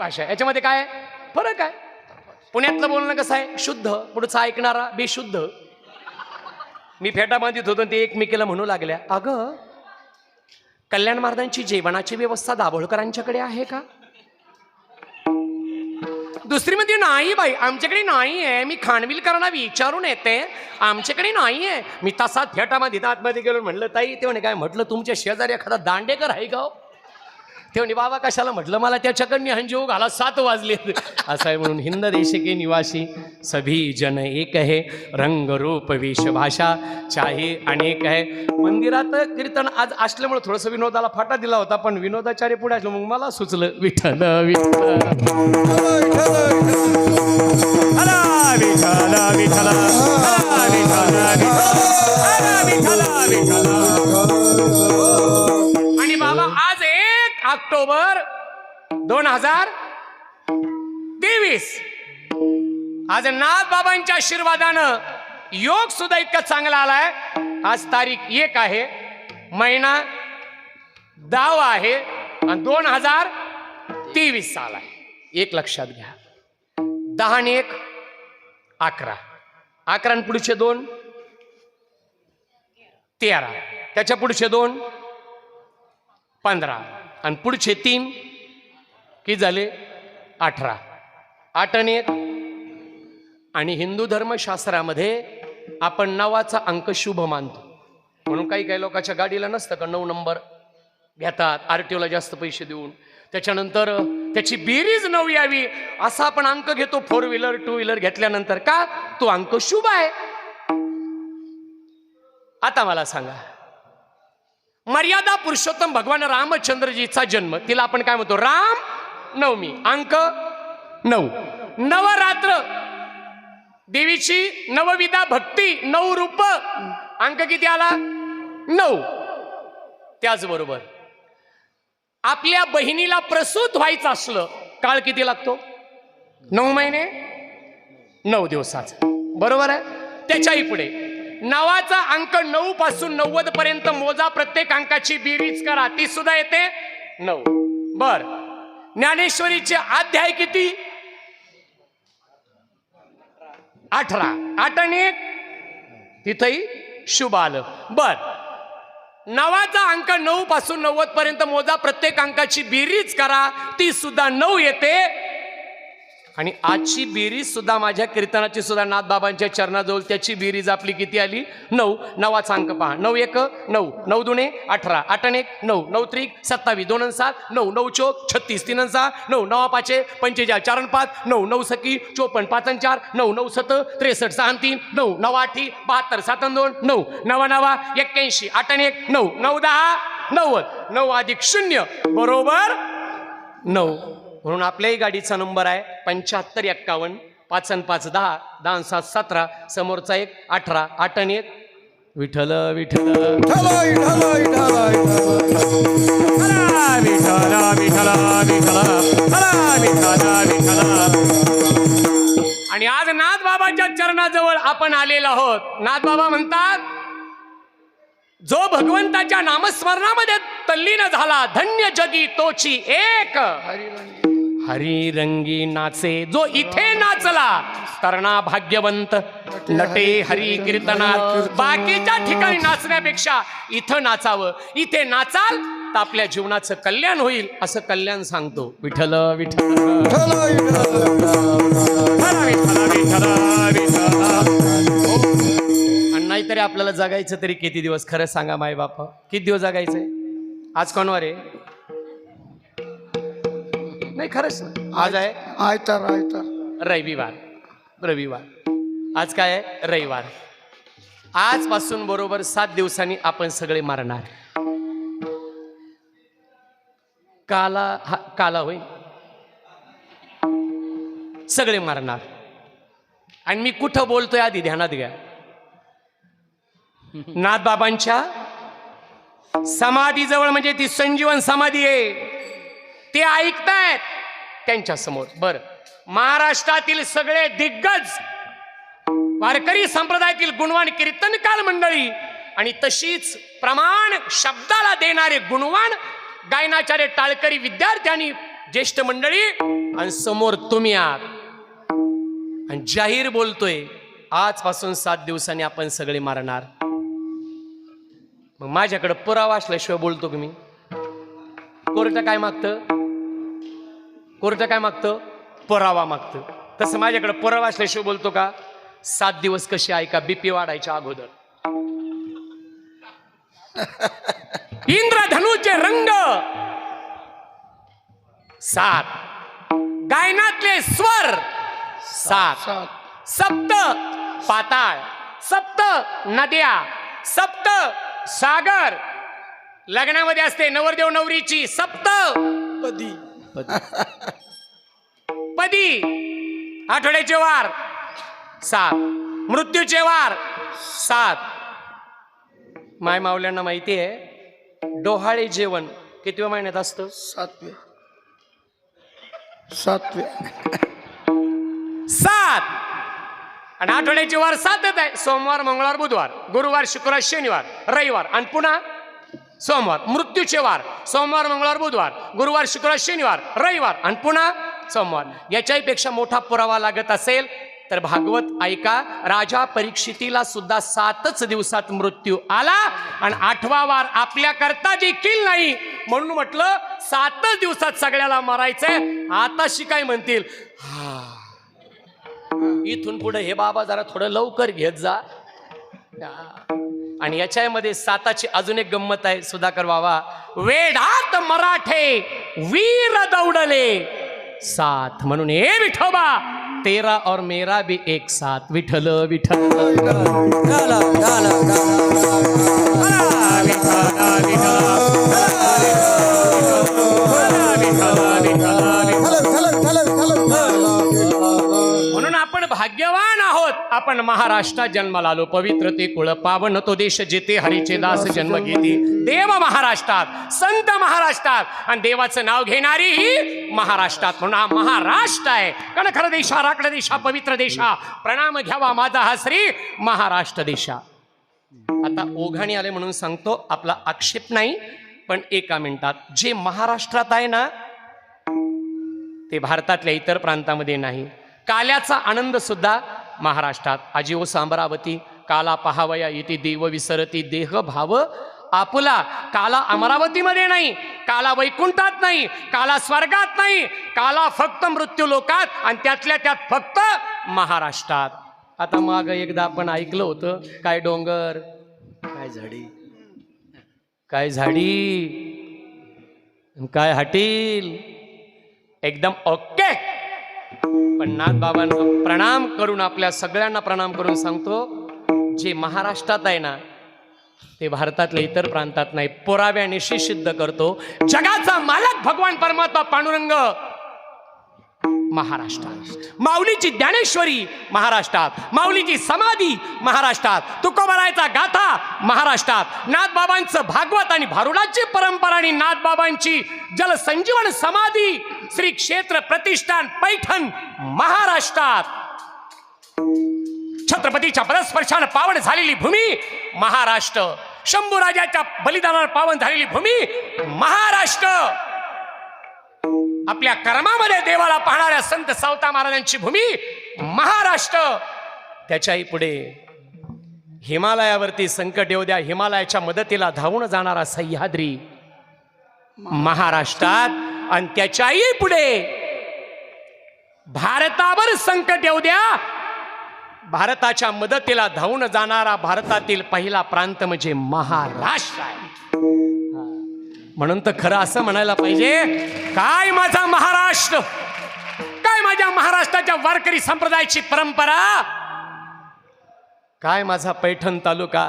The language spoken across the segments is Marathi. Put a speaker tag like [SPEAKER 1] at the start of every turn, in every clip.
[SPEAKER 1] भाषा. याच्यामध्ये काय फरक आहे? पुण्यातलं बोलणं कसं आहे? शुद्ध, पुढचा ऐकणारा बेशुद्ध. मी फेटा बांधित होतो ते एकमेकीला म्हणू लागल्या, अगं कल्याण महाराजांची जेवणाची व्यवस्था दाभोळकरांच्याकडे आहे का? दुसरी म्हणते नाही बाई आमच्याकडे नाही आहे, मी खानविलकरांना विचारून येते, आमच्याकडे नाही आहे. मी तसाच फेटामध्ये आतमध्ये गेलो, म्हणलं ताई, ते म्हणे काय? म्हटलं तुमच्या शेजारी एखादा दांडेकर आहे का? ते म्हणे बाबा कशाला? म्हटलं मला त्याच्याकडनी हंजीव घाला 7 वाजले. असं आहे म्हणून हिंद देश के निवासी सभी जन एक है, रंग रूप वेश भाषा चाहे अनेक है. मंदिरात कीर्तन आज असल्यामुळे थोडंसं विनोदाला फाटा दिला होता, पण विनोदाचार्य पुढे असलं मग मला सुचलं विठ्ठल विठ्ठल विठ्ठल विठ्ठल विठ्ठल. आणि बाबा आज 1 ऑक्टोबर 2023 आज नाथ बाबांच्या आशीर्वादानं योग सुद्धा इतका चांगला आलाय. आज तारीख 1 आहे, महिना 10 आहे आणि 2023 साल आहे. एक लक्षात घ्या, 10 आणि 1 11, 11 आणि पुढचे 2 13, त्याच्या पुढचे 2 15 आणि पुढचे 3 किती झाले? 18, 8 आणि 1. आणि हिंदू धर्मशास्त्रामध्ये आपण 9चा अंक शुभ मानतो, म्हणून काही काही लोकांच्या गाडीला नसतं का 9 नंबर घेतात, आरटीओला जास्त पैसे देऊन, त्याच्यानंतर त्याची बेरीज 9 यावी असा आपण अंक घेतो 4 व्हीलर 2 व्हीलर घेतल्यानंतर. का? तो अंक शुभ आहे. आता मला सांगा, मर्यादा पुरुषोत्तम भगवान रामचंद्रजीचा जन्म, तिला आपण काय म्हणतो? राम नवमी, अंक 9. नवरात्र, देवीची नवविधा भक्ती, 9 रूप, अंक किती आला? 9. त्याचबरोबर आपल्या बहिणीला प्रसूत व्हायचं असलं, काळ किती लागतो? 9 महिने 9 दिवसाचा, बरोबर आहे. त्याच्याही पुढे 9चा अंक 9 पासून 90 पर्यंत मोजा, प्रत्येक अंकाची बेरीज करा, ती सुद्धा येते 9. बर, ज्ञानेश्वरीचे अध्याय किती? 18, 8 आणि 1 तिथंही शुभ आलं. बर, 9चा अंक 9 पासून 90 पर्यंत मोजा, प्रत्येक अंकाची बेरीज करा, ती सुद्धा 9 येते. आणि आजची बेरीज सुद्धा माझ्या कीर्तनाची सुद्धा नाथ बाबांच्या चरणाजवळ त्याची बेरीज आपली किती आली? 9. 9चा अंक पहा, 9 1 9, 9 2 18, 8 आणि 1 9, 9 3 27, 2 आणि 7 9, 9 4 36, 3 आणि 6 9, 9 5 45, 4 आणि 5 9, 9 6 54, 5 आणि 4 9, 9 7 63, 6 आणि 3 9, 9 8 72, 7 आणि 2 9, 9 9 81, 8 आणि 1 9, 9 10 90, 9 अधिक 0 बरोबर 9. म्हणून आपल्याही गाडीचा नंबर आहे 75 51, 5 आणि 5 10, 10 आणि 7 17, समोरचा 1 18, 8 आणि 1 विठ्ठल विठ्ठल विठ्ठल विठ्ठल विठ्ठल. आणि आज नाथ बाबांच्या चरणाजवळ आपण आलेलो आहोत. नाथ बाबा म्हणतात, जो भगवंताच्या नामस्मरणामध्ये तल्लीन झाला, धन्य जगी तोची एक हरिरंगी नाचे. जो इथे नाचला तरणा भाग्यवंत, नटे हरी कीर्तनात. बाकीच्या ठिकाणी नाचण्यापेक्षा इथं नाचावं. इथे नाचाल तर आपल्या जीवनाचं कल्याण होईल, असं कल्याण सांगतो विठ्ठल विठ्ठल आणि नाहीतरी आपल्याला जगायचं तरी किती दिवस? खरं सांगा माय बापा, किती दिवस जगायचंय? आज कोणवार आहे? नाही खरंच ना, आज आहे रविवार. आज काय आहे? रविवार. आजपासून बरोबर 7 दिवसांनी आपण सगळे मरणार. काला होईल, सगळे मरणार. आणि मी कुठं बोलतोय आधी ध्यानात घ्या. नाथ बाबांच्या समाधीजवळ, म्हणजे ती संजीवन समाधी आहे, ते ऐकतायत त्यांच्या समोर. बर, महाराष्ट्रातील सगळे दिग्गज वारकरी संप्रदायातील गुणवान कीर्तनकार मंडळी आणि तशीच प्रमाण शब्दाला देणारे गुणवान गायनाचार्य टाळकरी विद्यार्थ्यांनी ज्येष्ठ मंडळी आणि समोर तुम्ही आहात आणि जाहीर बोलतोय आजपासून 7 दिवसांनी आपण सगळे मारणार. मग माझ्याकडे पुरावा असल्याशिवाय बोलतो की मी? कोर्ट काय मागतं? कोर्ट काय मागतं? पुरावा मागतं. तसं माझ्याकडे पुरावा असल्याशिवाय बोलतो का? 7 दिवस कशी ऐका, बीपी वाढायच्या अगोदर. इंद्रधनुचे रंग 7, गायनातले स्वर 7, सप्त पाताळ, सप्त नद्या, सप्त सागर. लग्नामध्ये असते नवरदेव नवरीची सप्त पदी. पदी आठवड्याचे वार 7, मृत्यूचे वार 7. माय मावल्यांना माहिती आहे डोहाळे जेवण कितव्या महिन्यात असतं?
[SPEAKER 2] 7
[SPEAKER 1] आणि आठवड्याचे वार 7च आहे. सोमवार, मंगळवार, बुधवार, गुरुवार, शुक्रवार, शनिवार, रविवार आणि पुन्हा सोमवार. मृत्यूचे वार सोमवार, मंगळवार, बुधवार, गुरुवार, शुक्रवार, शनिवार, रविवार आणि पुन्हा सोमवार. याच्याही पेक्षा मोठा पुरावा लागत असेल तर भागवत ऐका. राजा परीक्षितीला सुद्धा 7च दिवसात मृत्यू आला आणि 8वा वार आपल्या करता देखील नाही म्हणून म्हटलं 7च दिवसात सगळ्याला मारायचंय. आता शिकाय म्हणतील इथून पुढे हे बाबा जरा थोडं लवकर घेत जा. आणि याच्यामध्ये 7ची अजून एक गंमत आहे सुधाकर बाबा. वेढात मराठे वीर दौडले 7 म्हणून हे विठोबा तेरा और मेरा भी एक साथ. विठल विठल म्हणून आपण भाग्यवान आहोत. आपण महाराष्ट्रात जन्माला आलो. पवित्र ते कुळ पावन तो देश जेथे हरीचे दास जन्म घेते. देव महाराष्ट्रात, संत महाराष्ट्रात आणि देवाचं नाव घेणारी ही महाराष्ट्रात. म्हणून हा महाराष्ट्र आहे. कणखर देशा, राकड देशा, पवित्र देशा, प्रणाम घ्यावा माझा हा श्री महाराष्ट्र देशा. आता ओघाणी आले म्हणून सांगतो, आपला आक्षेप नाही पण एका मिनिटात. जे महाराष्ट्रात आहे ना ते भारतातल्या इतर प्रांतामध्ये नाही. काल्याचा आनंद सुद्धा महाराष्ट्रात. आजीव सांबरावती काला पहावया इति देव विसरती देह भाव आपुला. काला अमरावतीमध्ये नाही, काला वैकुंठात नाही, काला स्वर्गात नाही, काला फक्त मृत्यू लोकात आणि त्यातल्या त्यात फक्त महाराष्ट्रात. आता माग एकदा आपण ऐकलं होतं काय डोंगर,
[SPEAKER 2] काय झाडी,
[SPEAKER 1] काय झाडी, काय हटील, एकदम ओके. पण नाथ बाबांना प्रणाम करून, आपल्या सगळ्यांना प्रणाम करून सांगतो, जे महाराष्ट्रात आहे ना ते भारतातल्या इतर प्रांतात नाही. पुराव्यानिशी सिद्ध करतो. जगाचा मालक भगवान परमात्मा पांडुरंग महाराष्ट्रात. माऊलीची ज्ञानेश्वरी महाराष्ट्रात, माऊलीची समाधी महाराष्ट्रात, तुकोबारायचा गाथा महाराष्ट्रात, नाथबाबांचं भागवत आणि भारुडाची परंपरा आणि नाथबाबांची जलसंजीवन समाधी श्री क्षेत्र प्रतिष्ठान पैठण महाराष्ट्रात. छत्रपतीच्या पदस्पर्शानं पावन झालेली भूमी महाराष्ट्र. शंभूराजाच्या बलिदानावर पावन झालेली भूमी महाराष्ट्र. आपल्या कर्मामध्ये देवाला पाहणाऱ्या संत सावता महाराजांची भूमी महाराष्ट्र. त्याच्याही पुढे हिमालयावरती संकट येऊ द्या, हिमालयाच्या मदतीला धावून जाणारा सह्याद्री महाराष्ट्रात. आणि त्याच्याही पुढे भारतावर संकट येऊ द्या, भारताच्या मदतीला धावून जाणारा भारतातील पहिला प्रांत म्हणजे महाराष्ट्र आहे. म्हणून तर खरं असं म्हणायला पाहिजे, काय माझा महाराष्ट्र, काय माझ्या महाराष्ट्राच्या वारकरी संप्रदायाची परंपरा, काय माझा पैठण तालुका,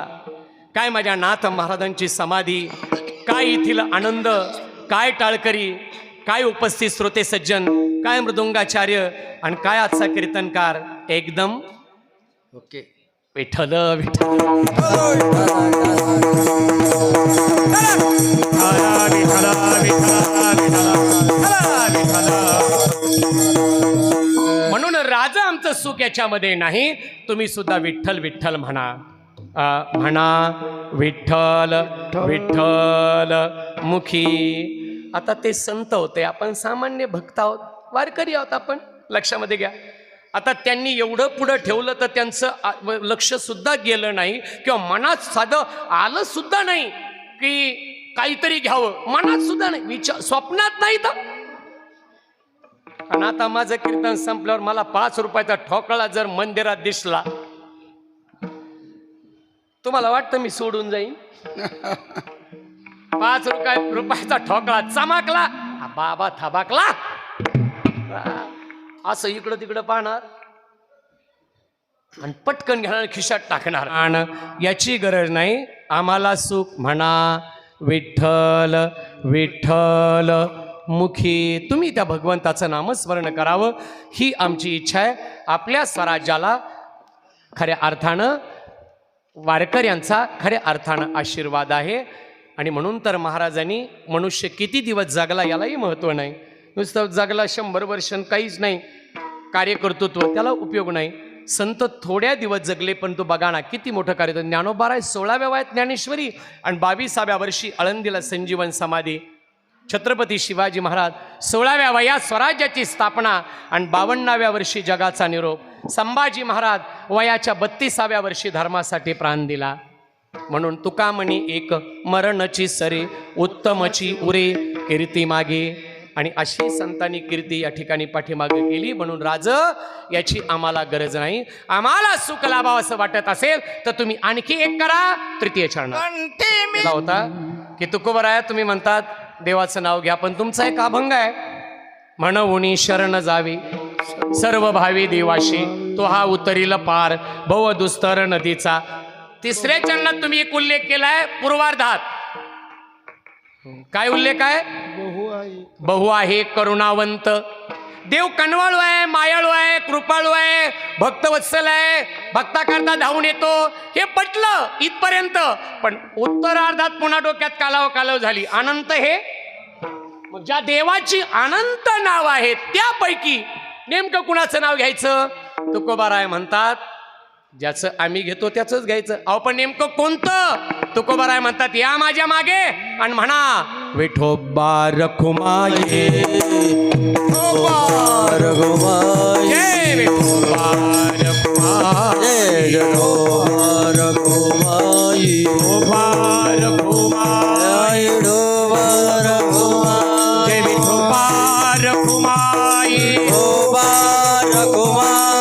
[SPEAKER 1] काय माझ्या नाथ महाराजांची समाधी, काय येथील आनंद, काय टाळकरी, काय उपस्थित श्रोते सज्जन, काय मृदुंगाचार्य आणि काय आजचा कीर्तनकार. एकदम
[SPEAKER 2] ओके.
[SPEAKER 1] विठ्ठल विठ्ठल म्हणून राजा आमचं सुख याच्यामध्ये नाही. तुम्ही सुद्धा विठ्ठल विठ्ठल म्हणा. म्हणा विठ्ठल विठ्ठल मुखी आता ते संत होते, आपण सामान्य भक्त आहोत, वारकरी आहोत आपण, लक्षामध्ये घ्या. आता त्यांनी एवढं पुढं ठेवलं तर त्यांचं लक्ष सुद्धा गेलं नाही किंवा मनात साधं आलं सुद्धा नाही की काहीतरी घ्यावं, मनात सुद्धा नाही, विचार स्वप्नात नाही. तर आणि आता माझं कीर्तन संपल्यावर मला 5 रुपयाचा ठोकळा जर मंदिरात दिसला, तुम्हाला वाटतं मी सोडून जाईन? 5 रुपयाचा ठोकळा चमकला, बाबा थबाकला, असं इकडं तिकडं पाहणार आणि पटकन घेणार, खिशात टाकणार. आणि याची गरज नाही. आम्हाला सुख म्हणा, विठ्ठल विठ्ठल मुखी तुम्ही त्या भगवंताचं नामस्मरण करावं, ही आमची इच्छा आहे. आपल्या स्वराज्याला खऱ्या अर्थानं, वारकऱ्यांचा खऱ्या अर्थानं आशीर्वाद आहे. आणि म्हणून तर महाराजांनी मनुष्य किती दिवस जगला यालाही महत्त्व नाही. नुसतं जगला 100 वर्ष काहीच नाही, कार्यकर्तृत्व त्याला उपयोग नाही. संत थोड्या दिवस जगले पण तो बघा ना किती मोठं कार्य. ज्ञानोबा राय 16व्या वयात ज्ञानेश्वरी आणि 22व्या वर्षी आळंदीला संजीवन समाधी. छत्रपती शिवाजी महाराज 16व्या वयात स्वराज्याची स्थापना आणि 52व्या वर्षी जगाचा निरोप. संभाजी महाराज वयाच्या 32व्या वर्षी धर्मासाठी प्राण दिला. म्हणून तुका म्हणी एक मरणची सरे उत्तमची उरे कीर्ती मागे. आणि अशी संतांनी कीर्ती या ठिकाणी पाठीमागे केली. म्हणून राज याची आम्हाला गरज नाही. आम्हाला सुख लाभावं असं वाटत असेल तर तुम्ही आणखी एक करा. तृतीय चरण होता की तुकोबर आहे, तुम्ही म्हणतात देवाचं नाव घ्या, पण तुमचा एक अभंग आहे, म्हणून शरण जावी सर्व भावी देवाशी, तो हा उतरील पार भव दुस्तर नदीचा. तिसऱ्या चरणात तुम्ही एक उल्लेख केलाय पूर्वार्धात. काय उल्लेख आहे? बहु आहे करुणावंत. देव कणवाळू आहे, मायाळू आहे, कृपाळू आहे, भक्तवत्सल आहे, भक्ताकरता धावून येतो, हे पटलं इथपर्यंत. पण उत्तरार्धात पुन्हा डोक्यात कालाव झाली. अनंत हे ज्या देवाची अनंत नाव आहे त्यापैकी नेमकं कुणाचं नाव घ्यायचं? तुकोबाराय म्हणतात ज्याचं आम्ही घेतो त्याचंच घ्यायचं. अहो पण नेमकं कोणतं? तुकोबाराय म्हणतात या माझ्या मागे आणि म्हणा विठोबा रखुमाये रघुमाये जय विठोबा रखुमाये रघुमाये विठोबा रखुमाये जय विठोबा रखुमाये विठोबा रखुमाये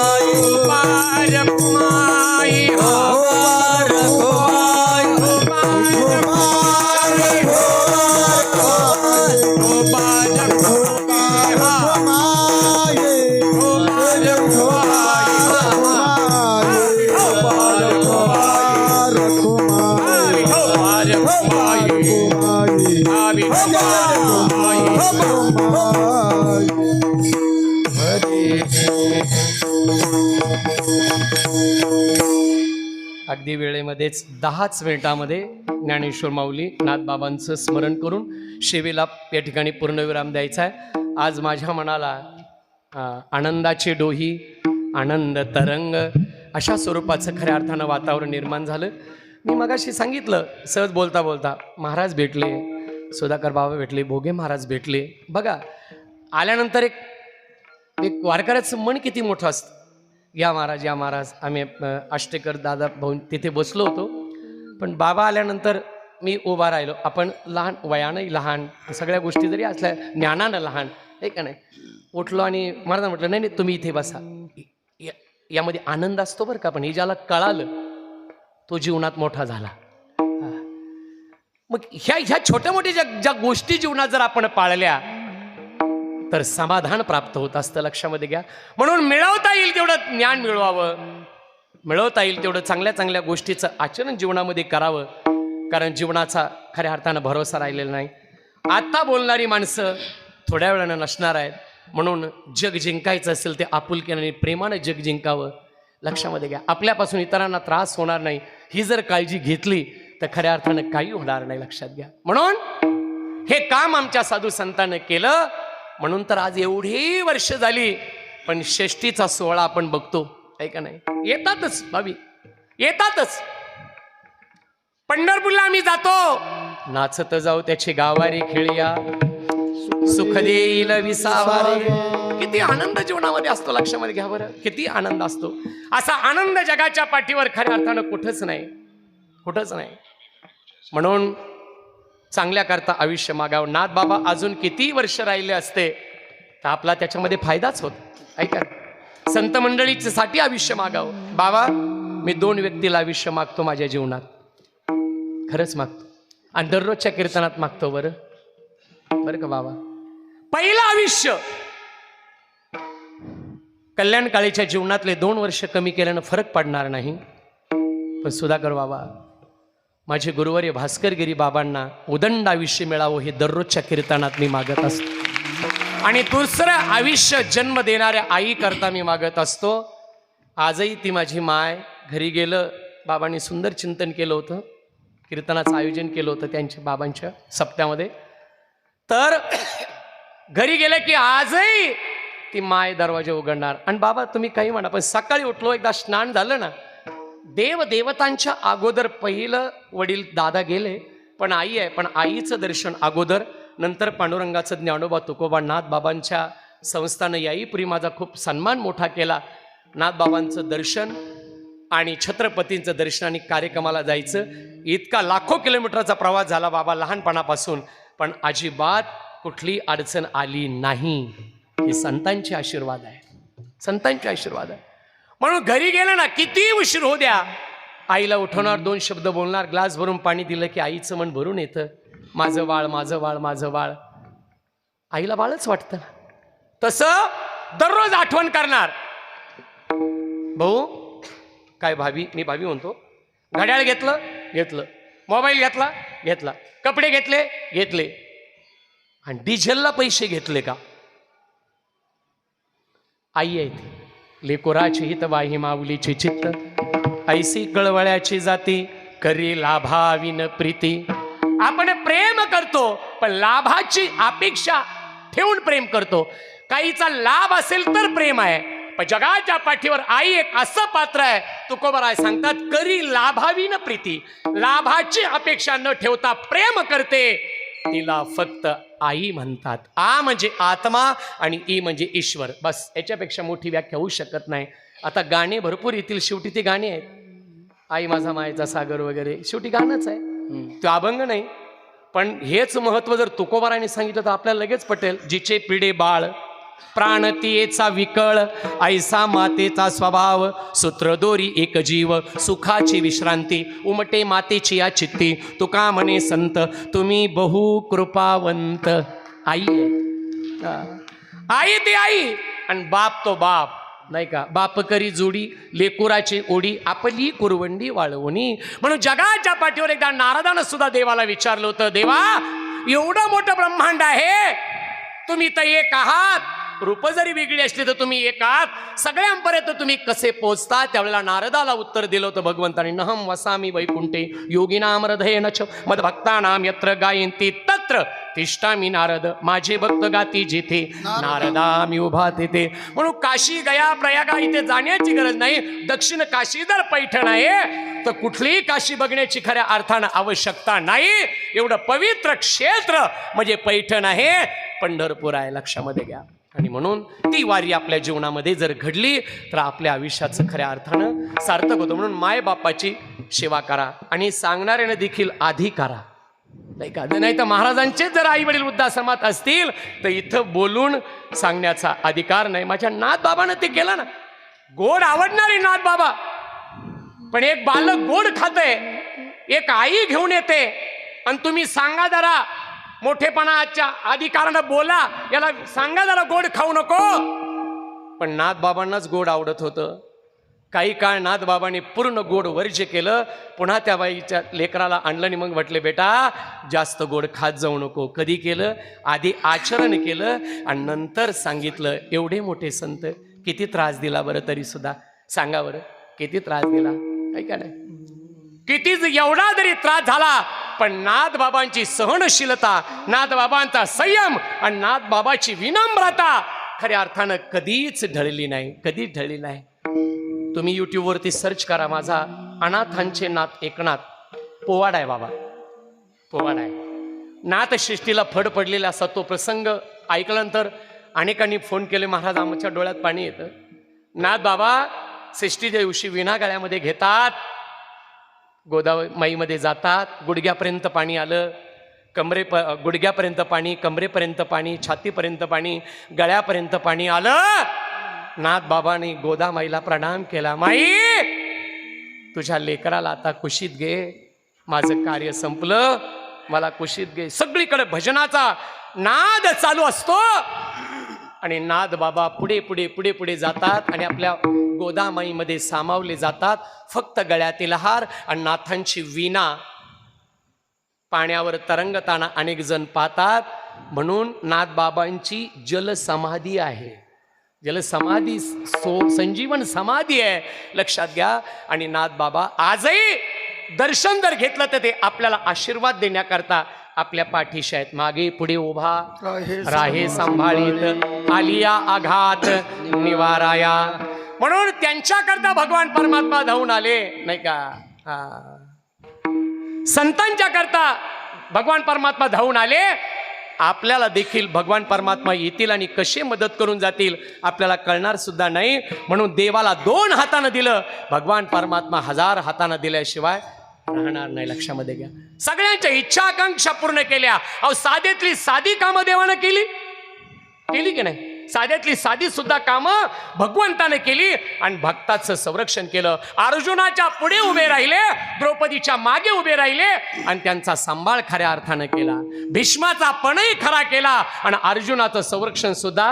[SPEAKER 1] अगदी वेळेमध्येच 10 मिनिटामध्ये ज्ञानेश्वर माऊली नाथबाबांचं स्मरण करून शेवेला या ठिकाणी पूर्णविराम द्यायचा आहे. आज माझ्या मनाला आनंदाची डोही, आनंद तरंग अशा स्वरूपाचं खऱ्या अर्थानं वातावरण निर्माण झालं. मी मगाशी सांगितलं सहज बोलता बोलता महाराज भेटले, सुधाकर बाबा भेटले, भोगे महाराज भेटले. बघा आल्यानंतर एक वारकऱ्याचं मन किती मोठं असतं. या महाराज आम्ही आष्टेकर दादा भाऊ तिथे बसलो होतो. पण बाबा आल्यानंतर मी उभा राहिलो. आपण लहान वयानंही लहान, सगळ्या गोष्टी जरी असल्या ज्ञानानं लहान, हे का नाही. उठलो आणि महाराज म्हटलं नाही नाही तुम्ही इथे बसा. यामध्ये आनंद असतो बरं का. पण हे ज्याला कळालं तो जीवनात मोठा झाला. मग ह्या छोट्या मोठ्या ज्या गोष्टी जीवनात जर आपण पाळल्या तर समाधान प्राप्त होत असतं. लक्षामध्ये घ्या. म्हणून मिळवता येईल तेवढं ज्ञान मिळवावं, मिळवता येईल तेवढं चांगल्या चांगल्या गोष्टीचं आचरण जीवनामध्ये करावं. कारण जीवनाचा खऱ्या अर्थानं भरोसा राहिलेला नाही. आता बोलणारी माणसं थोड्या वेळानं नसणार आहेत. म्हणून जग जिंकायचं असेल ते आपुलकीने आणि प्रेमानं जग जिंकावं. लक्षामध्ये घ्या. आपल्यापासून इतरांना त्रास होणार नाही ही जर काळजी घेतली तर खऱ्या अर्थानं काही होणार नाही. लक्षात घ्या. म्हणून हे काम आमच्या साधू संतांनं केलं. म्हणून तर आज एवढी वर्ष झाली पण षष्टीचा सोहळा आपण बघतो आहे का नाही. येतातच भावी, येतातच. पंढरपूरला आम्ही जातो, नाचत जाऊ त्याची गावारी खेळिया. सुख देईल विसावारे. किती आनंद जीवनामध्ये असतो, लक्षामध्ये घ्या बरं, किती आनंद असतो. असा आनंद जगाच्या पाठीवर खऱ्या अर्थानं कुठंच नाही, कुठंच नाही. म्हणून चांगल्या करता आयुष्य मागावं. नाथ बाबा अजून किती वर्ष राहिले असते तर आपला त्याच्यामध्ये फायदाच होत. ऐका, संत मंडळीच्या साठी आयुष्य मागावं. बाबा मी 2 व्यक्तीला आयुष्य मागतो माझ्या जीवनात, खरंच मागतो, आणि दररोजच्या कीर्तनात मागतो. बरं बरं का बाबा. पहिलं आयुष्य कल्याण काळीच्या जीवनातले 2 वर्ष कमी केल्यानं फरक पडणार नाही. पण सुधाकर बाबा, माझे गुरुवर्य भास्करगिरी बाबांना उदंड आयुष्य मिळावं हे दररोजच्या कीर्तनात मी मागत असतो. आणि दुसरं आयुष्य जन्म देणाऱ्या आई करता मी मागत असतो. आजही ती माझी माय घरी गेलं, बाबांनी सुंदर चिंतन केलं होतं, कीर्तनाचं आयोजन केलं होतं त्यांच्या बाबांच्या सप्त्यामध्ये. तर घरी गेलं की आजही ती माय दरवाजा उघडणार. आणि बाबा तुम्ही काही म्हणा, पण सकाळी उठलो, एकदा स्नान झालं ना, देवदेवतांच्या अगोदर पहिलं वडील दादा गेले, पण आई आहे, पण आईचं दर्शन अगोदर, नंतर पांडुरंगाचं, ज्ञानोबा तुकोबा नाथ बाबांच्या संस्थानं याहीपूर्वी माझा खूप सन्मान मोठा केला. नाथ बाबांचं दर्शन आणि छत्रपतींचं दर्शन आणि कार्यक्रमाला जायचं. इतका लाखो किलोमीटरचा प्रवास झाला बाबा लहानपणापासून, पण अजिबात कुठली अडचण आली नाही. हे संतांचे आशीर्वाद आहे, संतांचे आशीर्वाद आहे. म्हणून घरी गेलं ना, किती उशीर होऊ द्या, आईला उठवणार, 2 शब्द बोलणार, ग्लास भरून पाणी दिलं की आईचं मन भरून येतं. माझं बाळ, माझं बाळ, माझं बाळ. आईला बाळच वाटतं. तसं दररोज आठवण करणार. भाऊ काय, भाभी, मी भाभी म्हणतो. घड्याळ घेतलं, घेतलं. मोबाईल घेतला, घेतला. कपडे घेतले, घेतले. आणि डिझेलला पैसे घेतले का? आई आहे ती. लेकोराची हित वाही माऊलीची चित्त, ऐसी कळवळ्याची जाती, करी लाभाविन प्रीती. आपण प्रेम करतो पण लाभाची अपेक्षा ठेवून प्रेम करतो. काहीचा लाभ असेल तर प्रेम आहे, पण जगाच्या पाठीवर आई एक असं पात्र आहे, तुकोबराय सांगतात, करी लाभाविन प्रीती. लाभाची अपेक्षा न ठेवता प्रेम करते, तिला फक्त आई म्हणतात. आ म्हणजे आत्मा आणि ई म्हणजे ईश्वर. बस, याच्यापेक्षा मोठी व्याख्या होऊ शकत नाही. आता गाणे भरपूर येतील, शेवटी ते गाणे आहेत. आई माझा मायेचा सागर वगैरे, शेवटी गाणंच आहे, तो अभंग नाही. पण हेच महत्व जर तुकोबाराने सांगितलं तर आपल्याला लगेच पटेल. जिचे पिढे बाळ, प्राणतीयेचा विकळ, ऐसा मातेचा स्वभाव, सूत्रदोरी एक जीव, सुखाची विश्रांती, उमटे मातेची या चित्ती, तुका म्हणे संत, तुम्ही बहु कृपावंत. आई आहे, आई ती आई, आणि बाप तो बाप, नाही का. बाप करी जोडी, लेकुराची ओढी, आपली कुरवंडी वाळवणी. म्हणून जगाच्या पाठीवर एकदा नारदानं सुद्धा देवाला विचारलं होतं, देवा एवढं मोठं ब्रह्मांड आहे, तुम्ही तर एक आहात, रूप जरी वेगळी असली तर तुम्ही एक आहात, सगळ्यांपर्यंत तुम्ही कसे पोचता? त्यावेळेला नारदाला उत्तर दिलं होतं भगवंताने, नहम वसामी वैकुंठे योगिनाम हृदयेन च मद्भक्तानाम यत्र गायन्ति तत्र तिष्ठामि नारद. माझे भक्त गाती जिथे नारदा मी उभा तिथे. म्हणून काशी गया प्रयागा इथे जाण्याची गरज नाही. दक्षिण काशी जर पैठण आहे तर कुठलीही काशी बघण्याची खऱ्या अर्थानं आवश्यकता नाही. एवढं पवित्र क्षेत्र म्हणजे पैठण आहे, पंढरपूर आहे, लक्षामध्ये घ्या. आणि म्हणून ती वारी आपल्या जीवनामध्ये जर घडली तर आपल्या आयुष्याचं खऱ्या अर्थानं सार्थक होतं. म्हणून माय बापाची सेवा करा आणि सांगणाऱ्याने देखील आधी करा, नाही का. नाही तर महाराजांचे जर आई वडील वृद्धाश्रमात असतील तर इथं बोलून सांगण्याचा अधिकार नाही. माझ्या नाथ बाबानं ते केलं ना. गोड आवडणारे नाथ बाबा, पण एक बालक गोड खाते, एक आई घेऊन येते, आणि तुम्ही सांगा जरा मोठेपणाच्या अधिकारानं बोला, याला सांगा जरा गोड खाऊ नको. पण नाथ बाबांनाच गोड आवडत होतं. काही काळ नाथ बाबांनी पूर्ण गोड वर्ज्य केलं. पुन्हा त्या बाईच्या लेकराला आणलं आणि मग म्हटले, बेटा जास्त गोड खात जाऊ नको. कधी केलं? आधी आचरण केलं आणि नंतर सांगितलं. एवढे मोठे संत किती त्रास दिला बरं, तरी सुद्धा सांगा बरं किती त्रास दिला, काही का नाही. किती एवढा जरी त्रास झाला, पण नाथ बाबांची सहनशीलता, नाथ बाबांचा संयम आणि नाथ बाबाची विनम्रता खऱ्या अर्थानं कधीच ढळली नाही, कधीच ढळली नाही. तुम्ही यूट्यूबवरती सर्च करा, माझा अनाथांचे नाथ एकनाथ पोवाड आहे बाबा, पोवाड आहे. नाथसृष्टीला फड पडलेला असा तो प्रसंग ऐकल्यानंतर अनेकांनी फोन केले, महाराज आमच्या डोळ्यात पाणी येतं. नाथ बाबा सृष्टीच्या दिवशी विणा गळ्यामध्ये घेतात, गोदामाईमध्ये जातात, गुडघ्यापर्यंत पाणी आलं, गुडघ्यापर्यंत पाणी, कमरेपर्यंत पाणी, छातीपर्यंत पाणी, गळ्यापर्यंत पाणी आलं. नाथ बाबांनी गोदामाईला प्रणाम केला, माई तुझ्या लेकराला आता कुशीत घे, माझं कार्य संपलं, मला कुशीत घे. सगळीकडे भजनाचा नाद चालू असतो आणि नाथ बाबा पुढे पुढे पुढे पुढे जातात आणि आपल्या गोदामाईमध्ये सामावले जातात. फक्त गळ्यातील हार आणि नाथांची वीणा पाण्यावर तरंगताना अनेक जण पाहतात. म्हणून नाथ बाबांची जलसमाधी आहे, जलसमाधी संजीवन समाधी आहे, लक्षात घ्या. आणि नाथ बाबा आजही दर्शन जर घेतलं तर ते आपल्याला आशीर्वाद देण्याकरता आपल्या पाठीशी आहेत. मागे पुढे उभा राहे सांभाळीत, आलिया आघात निवाराया. म्हणून त्यांच्याकरता भगवान परमात्मा धावून आले, नाही का. संतांच्या करता भगवान परमात्मा धावून आले. आपल्याला देखील भगवान परमात्मा येतील आणि कसे मदत करून जातील आपल्याला कळणार सुद्धा नाही. म्हणून देवाला 2 हातानं दिलं, भगवान परमात्मा 1000 हातानं दिल्याशिवाय राहणार नाही. लक्षामध्ये घ्या. सगळ्यांच्या इच्छा आकांक्षा पूर्ण केल्या. अहो साधेतली साधी कामं देवानं केली की नाही? साध्यातली साधी सुद्धा कामं भगवंताने केली आणि भक्ताचं संरक्षण केलं. अर्जुनाच्या पुढे उभे राहिले, द्रौपदीच्या मागे उभे राहिले आणि त्यांचा सांभाळ खऱ्या अर्थानं केला. भीष्माचा पणही खरा केला आणि अर्जुनाचं संरक्षण सुद्धा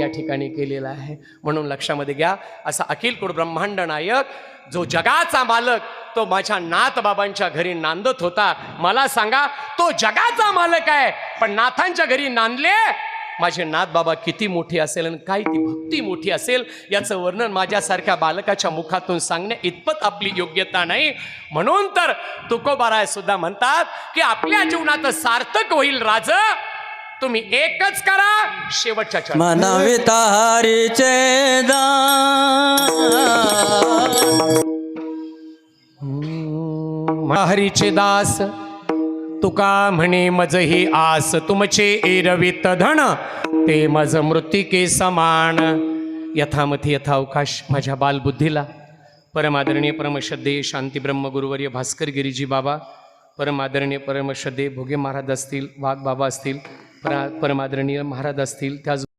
[SPEAKER 1] या ठिकाणी केलेलं आहे. म्हणून लक्षामध्ये घ्या, असा अखिल कुळ ब्रह्मांड नायक जो जगाचा मालक तो माझ्या नाथ बाबांच्या घरी नांदत होता. मला सांगा, तो जगाचा मालक आहे पण नाथांच्या घरी नांदले. माझे नाथ बाबा किती मोठी असेल आणि काय ती भक्ती मोठी असेल याचं वर्णन माझ्यासारख्या बालकाच्या मुखातून सांगण्या इतपत आपली योग्यता नाही. म्हणून तर तुकोबाराय सुद्धा म्हणतात की आपल्या जीवनात सार्थक होईल राज, तुम्ही एकच करा, शेवटच्या चरणी
[SPEAKER 2] मनविता हरीचे दान.
[SPEAKER 1] हरीचे दास तुका म्हणे मज ही आस, तुमचे एरवित धन ते मज मृत्तिके समान. यथामथी यथावकाश माझ्या बालबुद्धीला परमादरणीय परमश्रद्धेय शांती ब्रह्म गुरुवर्य भास्कर गिरीजी बाबा, परमादरणीय परमश्रद्धेय भोगे महाराज असतील, वाघ बाबा असतील, परमादरणीय महाराज असतील, त्याच